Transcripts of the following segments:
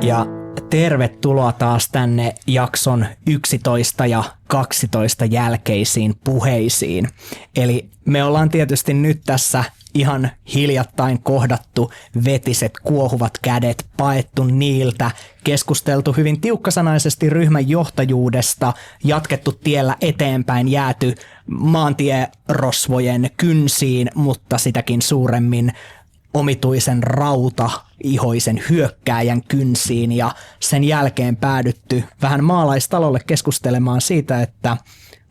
Ja tervetuloa taas tänne jakson 11 ja 12 jälkeisiin puheisiin. Eli me ollaan tietysti nyt tässä ihan hiljattain kohdattu vetiset kuohuvat kädet, paettu niiltä, keskusteltu hyvin tiukkasanaisesti ryhmän johtajuudesta, jatkettu tiellä eteenpäin, jääty maantierosvojen kynsiin, mutta sitäkin suuremmin omituisen rautaihoisen hyökkääjän kynsiin, ja sen jälkeen päädytty vähän maalaistalolle keskustelemaan siitä, että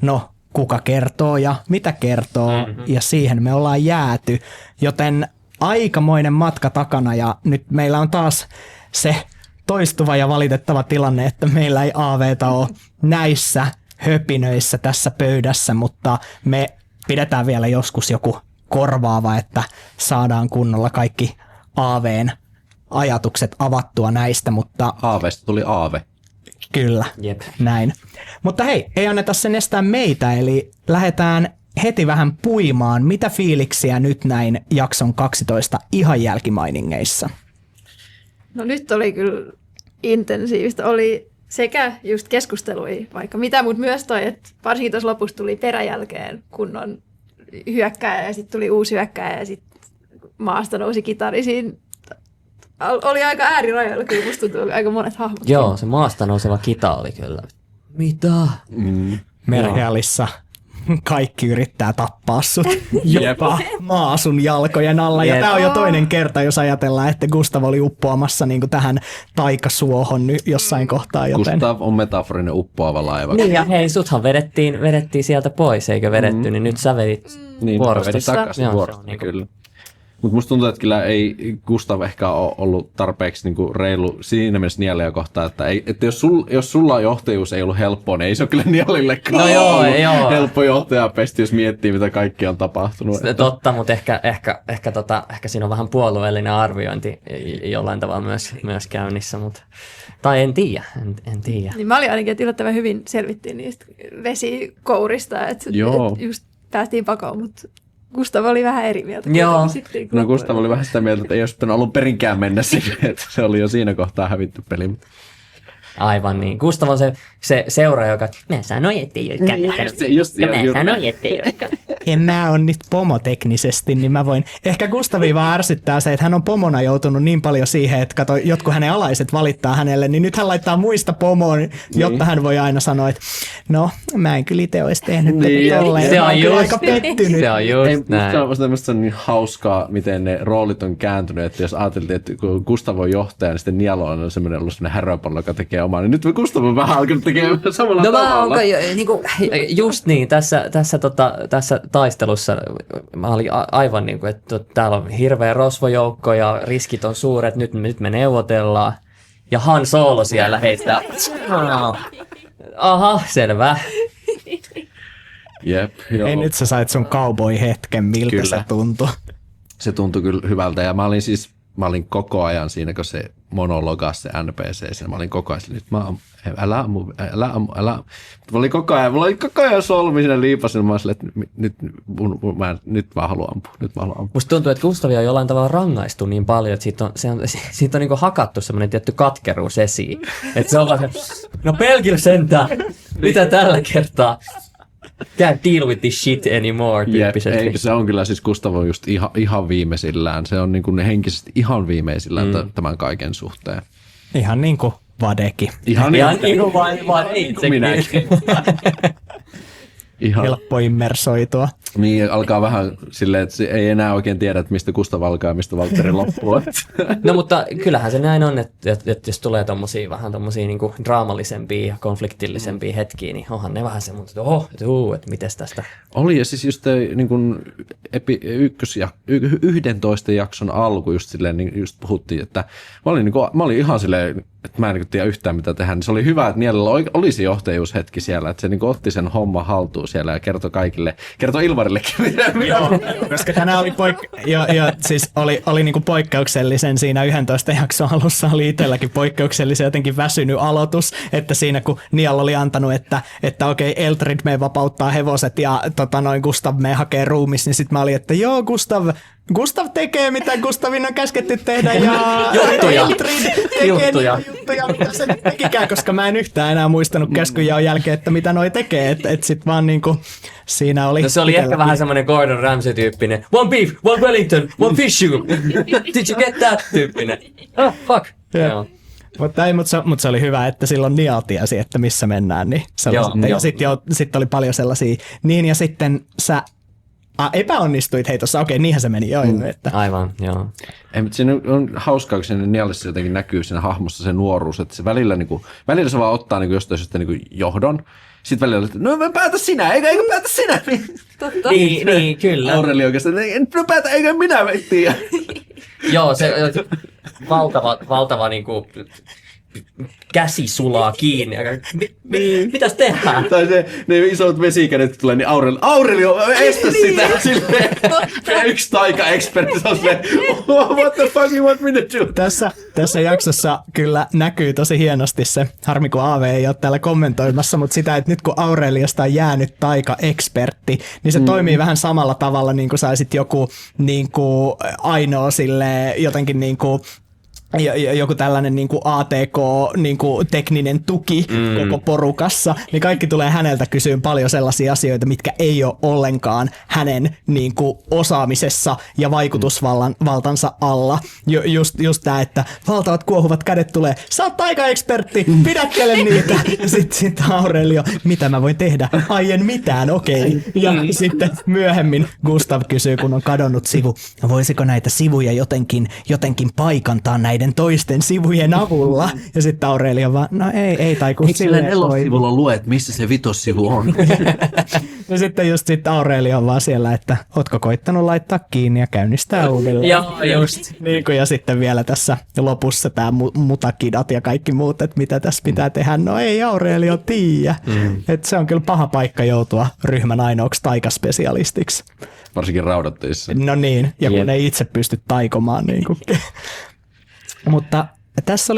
no kuka kertoo ja mitä kertoo, ja siihen me ollaan jääty, joten aikamoinen matka takana, ja nyt meillä on taas se toistuva ja valitettava tilanne, että meillä ei AV:ta ole näissä höpinöissä tässä pöydässä, mutta me pidetään vielä joskus joku korvaava, että saadaan kunnolla kaikki AV:n ajatukset avattua näistä, mutta AV:sta tuli aave. Kyllä, Jep. näin. Mutta hei, ei anneta sen estää meitä, eli lähdetään heti vähän puimaan. Mitä fiiliksiä nyt näin jakson 12 ihan jälkimainingeissa? No nyt oli kyllä intensiivistä. Oli sekä just keskustelui vaikka mitä, mutta myös toi, että varsinkin tuossa lopussa tuli peräjälkeen kunnon hyökkääjä ja sitten tuli uusi hyökkääjä ja sitten maasta nousi kitari. Siinä oli aika äärirajoilla, kyllä musta tuntui aika monet hahmot. Joo, se maasta nouseva kita oli kyllä. Mitä? Merhealissa kaikki yrittää tappaa sut jopa maa sun jalkojen alla. Ja tää on jo toinen kerta, jos ajatellaan, että Gustav oli uppoamassa niin kuin tähän taikasuohon jossain kohtaa. Joten Gustav on metaforinen uppoava laiva. Niin ja hei, suthan vedettiin sieltä pois, eikö vedetty, niin nyt sä vedit vuorostossa. takaisin Joo, vuorosta, niinku kyllä. Mutta musta tuntuu, että kyllä ei Gustav ehkä ole ollut tarpeeksi niinku reilu siinä mielessä Nialia kohtaan, että jos sulla johtajuus ei ollut helppoa, niin ei se ole kyllä Nialillekaan No joo. helppo johtajapesti, jos miettii, mitä kaikki on tapahtunut. Totta, mutta ehkä siinä on vähän puolueellinen arviointi jollain tavalla myös käynnissä, mutta tai en tiedä. Niin mä olin ainakin, että yllättävän hyvin selvittiin niistä vesikourista, että just päästiin pakoon, mutta Gustav oli vähän eri mieltä. Joo. No Gustav oli vähän sitä mieltä, että ei olisi pitänyt alun perinkään mennä sinne, että se oli jo siinä kohtaa hävitty peli. Aivan niin. Gustav on se seuraaja, joka mä sanoin, ettei ole en mä on nyt pomo teknisesti, niin mä voin. Ehkä Gustavia vaan ärsyttää se, että hän on pomona joutunut niin paljon siihen, että kato, jotkut hänen alaiset valittaa hänelle, niin nyt hän laittaa muista pomoon, jotta hän voi aina sanoa, että no, mä en kyllä itse olisi tehnyt tolleen. Se on just aika pettynyt. Se on just näin. Se on niin hauskaa, miten ne roolit on kääntynyt, että jos ajateltiin, että kun Gustav on johtaja, niin sitten Nialo on ollut semmoinen häröpallo, joka tekee omaa, niin nyt Gustav on vähän alkanut tekemään samalla tavalla. Just niin, tässä taistelussa mä olin aivan niin kuin, että täällä on hirveä rosvojoukko ja riskit on suuret, nyt me neuvotellaan. Ja Han Solo siellä heittää. Aha, selvä. Jep, joo. Ei, nyt sä sait sun cowboy-hetken, miltä Kyllä. se tuntui. Se tuntui kyllä hyvältä ja mä olin koko ajan siinä, kun se monologasi se NPC, siinä mä olin koko ajan, nyt älä ammu. Mulla oli koko ajan solmi siinä liipasin, mä olin silleen, että nyt mä haluan ampua. Musta tuntuu, että Gustavia on jollain tavalla rangaistu niin paljon, että siitä on niin kuin hakattu semmoinen tietty katkeruus esiin. Että se on vaan se, no pelkillä sentään, mitä tällä kertaa? Can't deal with this shit anymore, tyyppisesti. Ei, se on kyllä siis Gustav on just ihan viimeisillään. Se on niin kuin henkisesti ihan viimeisillään tämän kaiken suhteen. Ihan niin kuin Vadeki. Ihan niin kuin vaan itsekin. Ihan. Helppo immersoitua. Niin, alkaa vähän silleen, että ei enää oikein tiedä, että mistä Gustav alkaa ja mistä Valtteri loppuu. No mutta kyllähän se näin on, että jos tulee vähän tommosia niinku draamallisempia ja konfliktillisempia hetkiä, niin onhan ne vähän semmoinen, että mites tästä. Oli ja siis just niin kuin 11 jakson alku just silleen, niin just puhuttiin, että mä olin ihan silleen, että mä en tiedä yhtään mitä tehdä, niin se oli hyvä, että Nielellä oli se johtajuushetki siellä, että se niin otti sen homma haltuun siellä ja kertoi Ilmarillekin. Joo, koska tänään oli siis oli niinku poikkeuksellisen siinä 11 jakson alussa, oli itselläkin poikkeuksellisen jotenkin väsynyt aloitus, että siinä kun Niall oli antanut, että okei, Eldred me vapauttaa hevoset ja Gustav me hakee ruumis, niin sitten mä olin, että joo Gustav, Gustav tekee, mitä Gustavin on käsketty tehdä, ja Juttuja. Eltrid tekee Juttuja. niitä juttuja, mitä se nyt tekikään, koska mä en yhtään enää muistanut käskyjaon jälkeen, että mitä noi tekee, et sit vaan niinku siinä oli... No se oli ehkä vähän semmoinen Gordon Ramsay-tyyppinen. One beef, one Wellington, one fish shoe. Did you get that? Tyyppinen. Oh, fuck. Joo. Mutta se oli hyvä, että silloin Niall tiesi, että missä mennään. Niin ja sitten oli paljon sellaisia. Niin ja sitten sä epäonnistuit heitossa. Okei, niinhän se meni. Joo, että. Aivan, joo. Ei, mutta siinä on hauskaa, kun siinä Niallissa jotenkin näkyy siinä hahmossa se nuoruus, että se välillä se vaan ottaa jostain syystä johdon. Sitten välillä, että no päätä sinä, eikö päätä sinä? Totta. Niin, kyllä. Aureli oikeastaan, no päätä, eikö minä tiedä. Joo, se valtava niinku käsi sulaa kiinni. Mitäs tehdään? Tai ne isot vesikädet tulee, niin Aurelio, estä sitä. Silleen, yksi taika-ekspertti on silleen, what the fuck you want me to do? Tässä jaksossa kyllä näkyy tosi hienosti se, harmi kun Aave ei ole täällä kommentoimassa, mutta sitä, että nyt kun Aureliasta on jäänyt taika-ekspertti, niin se toimii vähän samalla tavalla, niin kuin saisit joku niin kuin ainoa sille jotenkin niin kuin joku tällainen niin kuin ATK niin kuin tekninen tuki koko porukassa, niin kaikki tulee häneltä kysyyn paljon sellaisia asioita, mitkä ei ole ollenkaan hänen niin kuin osaamisessa ja vaikutusvaltansa alla. Just tämä, että valtavat kuohuvat kädet tulee, sä oot taika-ekspertti, pidättele niitä. Ja sitten Aurelio, mitä mä voin tehdä? Ai en mitään, okei. Ja sitten myöhemmin Gustav kysyy, kun on kadonnut sivu, voisiko näitä sivuja jotenkin paikantaa näiden toisten sivujen avulla. Ja sitten Aurelio vaan, no ei tai kun silleen nelossivulla luet, missä se vitossivu on? Ja sitten just Aurelio on vaan siellä, että ootko koittanut laittaa kiinni ja käynnistää uudelleen. Joo, just. Niin kuin, ja sitten vielä tässä lopussa tämä mutakidat ja kaikki muut, että mitä tässä pitää tehdä. No ei Aurelio tiedä. Että se on kyllä paha paikka joutua ryhmän ainoaksi taikaspesialistiksi. Varsinkin raudatteissa. No niin, ja kun ei itse pysty taikomaan. Niin kuin. Mutta tässä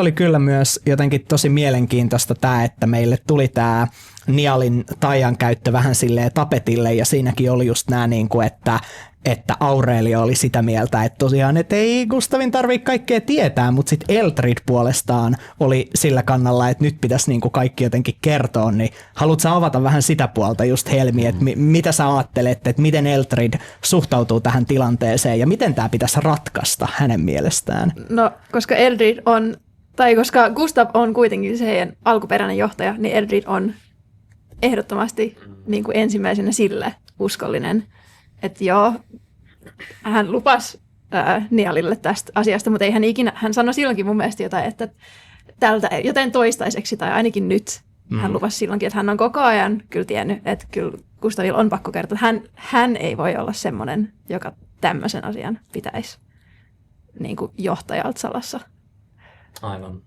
oli kyllä myös jotenkin tosi mielenkiintoista tämä, että meille tuli tämä Niallin taian käyttö vähän silleen tapetille, ja siinäkin oli just nämä, niin kuin, että Aurelio oli sitä mieltä, että tosiaan, että ei Gustavin tarvitse kaikkea tietää, mutta sitten Eltrid puolestaan oli sillä kannalla, että nyt pitäisi niin kuin kaikki jotenkin kertoa, niin haluatko sä avata vähän sitä puolta just Helmi, että mitä sä ajattelet, että miten Eltrid suhtautuu tähän tilanteeseen ja miten tämä pitäisi ratkaista hänen mielestään? No, koska Eltrid on, tai koska Gustav on kuitenkin se heidän alkuperäinen johtaja, niin Eltrid on ehdottomasti niin kuin ensimmäisenä sille uskollinen. Että joo, hän lupasi Niallille tästä asiasta, mutta ei hän sanoi silloinkin mun mielestä jotain, että tältä joten toistaiseksi, tai ainakin nyt. Hän lupasi silloinkin, että hän on koko ajan kyllä tiennyt, että kyllä Gustavilla on pakko kertoa, että hän ei voi olla semmoinen, joka tämmöisen asian pitäisi niin kuin johtajalta salassa. Aivan.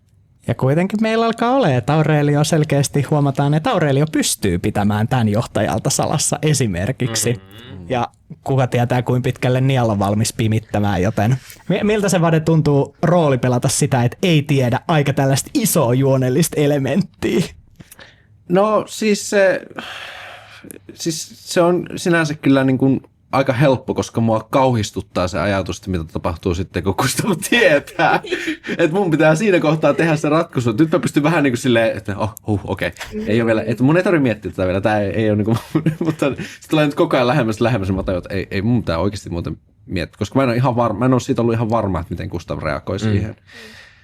Ja kuitenkin meillä alkaa olemaan, että Aurelio selkeästi huomataan, että Aurelio pystyy pitämään tämän johtajalta salassa esimerkiksi. Ja kuka tietää, kuinka pitkälle Niall on valmis pimittämään, joten miltä se Vade tuntuu rooli pelata sitä, että ei tiedä aika tällaista isoa juonellista elementtiä? No siis se on sinänsä kyllä niin kuin aika helppo, koska mua kauhistuttaa se ajatus, että mitä tapahtuu sitten, kun Gustav tietää. Että mun pitää siinä kohtaa tehdä se ratkaisu. Nyt mä pystyn vähän niin kuin silleen, että okei. Ei ole vielä, että mun ei tarvitse miettiä tätä vielä. Tämä ei ole niin kuin, mutta se tulee nyt koko ajan lähemmäs. Mä tajun, että ei mun pitää oikeasti muuten miettiä. Koska mä en ole siitä ollut ihan varma, että miten Gustav reagoi siihen.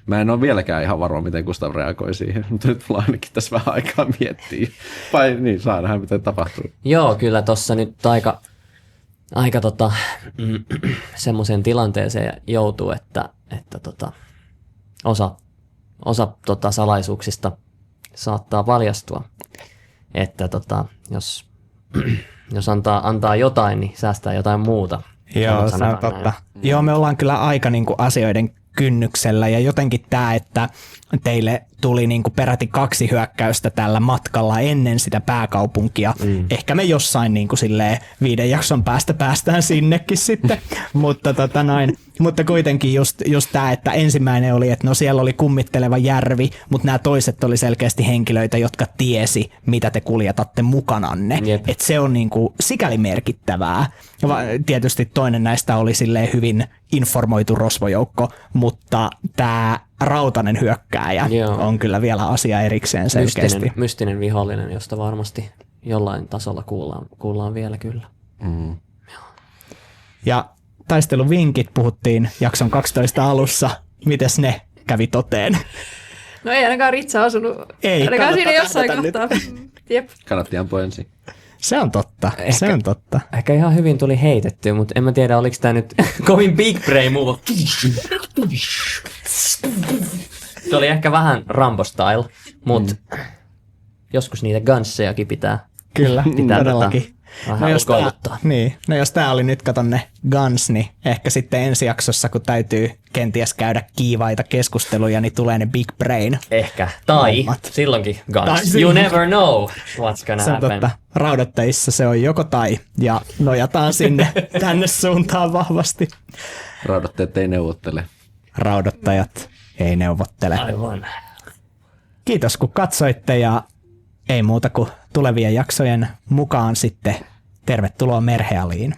Mä en ole vieläkään ihan varma, miten Gustav reagoi siihen, mutta nyt mulla ainakin tässä vähän aikaa miettiä. Vai niin, saa nähdä, mitä tapahtuu. Joo, kyllä tossa nyt aika semmoiseen tilanteeseen joutuu, että osa salaisuuksista saattaa paljastua. Että jos antaa jotain, niin säästää jotain muuta. Joo, se on totta. Joo, me ollaan kyllä aika niin kuin asioiden kynnyksellä ja jotenkin tämä, että tuli niin kuin peräti 2 hyökkäystä tällä matkalla ennen sitä pääkaupunkia. Ehkä me jossain niin kuin silleen 5 jakson päästä päästään sinnekin sitten, mutta kuitenkin just tämä, että ensimmäinen oli, että no siellä oli kummitteleva järvi, mutta nämä toiset oli selkeästi henkilöitä, jotka tiesi, mitä te kuljetatte mukananne. Että se on niin kuin sikäli merkittävää. Tietysti toinen näistä oli silleen hyvin informoitu rosvojoukko, mutta tämä rautainen hyökkääjä on kyllä vielä asia erikseen selkeästi. Mystinen vihollinen, josta varmasti jollain tasolla kuullaan vielä kyllä. Ja taisteluvinkit puhuttiin jakson 12 alussa. Mites ne kävi toteen? No ei ainakaan Ritsa osunut. Ei, ainakaan siinä jossain kohtaa. Jep. Kannatti ampua ensin. Se on totta, se on totta. Ehkä ihan hyvin tuli heitetty, mutta en mä tiedä, oliko tämä nyt kovin big brain move. Se oli ehkä vähän Rambo-style, mutta joskus niitä ganssejakin pitää. Kyllä, todellakin. Vähän kouluttaa. No jos tää oli nyt, kato ne guns, niin ehkä sitten ensi jaksossa, kun täytyy kenties käydä kiivaita keskusteluja, niin tulee ne big brain. Ehkä. Tai hommat. Silloinkin guns. You never know what's gonna happen. Totta. Raudattajissa se on joko tai, ja nojataan sinne tänne suuntaan vahvasti. Raudattajat ei neuvottele. Raudattajat ei neuvottele. Aivan. Kiitos kun katsoitte ja ei muuta kuin tulevien jaksojen mukaan sitten tervetuloa Merhealiin.